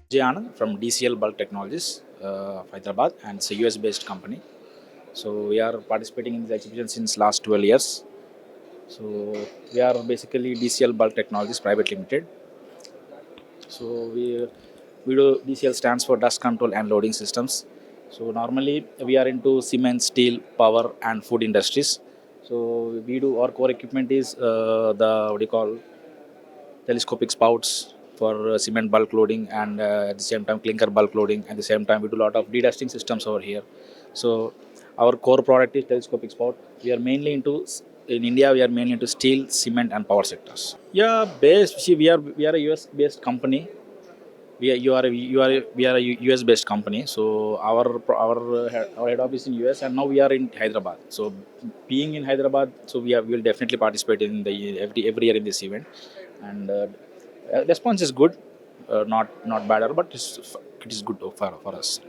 Vijay Anand from DCL Bulk Technologies, Hyderabad, and it's a US-based company. So we are participating in this exhibition since last 12 years. So we are basically DCL Bulk Technologies Private Limited. So we do DCL stands for Dust Control and Loading Systems. So normally we are into cement, steel, power, and food industries. So we do our core equipment is the what do you call telescopic spouts for cement bulk loading and at the same time clinker bulk loading. At the same time, we do a lot of dedusting systems over here. So our core product is telescopic spout. We are mainly into in India. We are mainly into steel, cement, and power sectors. Yeah, based. See, we are a US based company. We are a US based company. So our head office in US, and now we are in Hyderabad. So being in Hyderabad, so we will definitely participate in the every year in this event, and response is good, not bad, but it is good for us.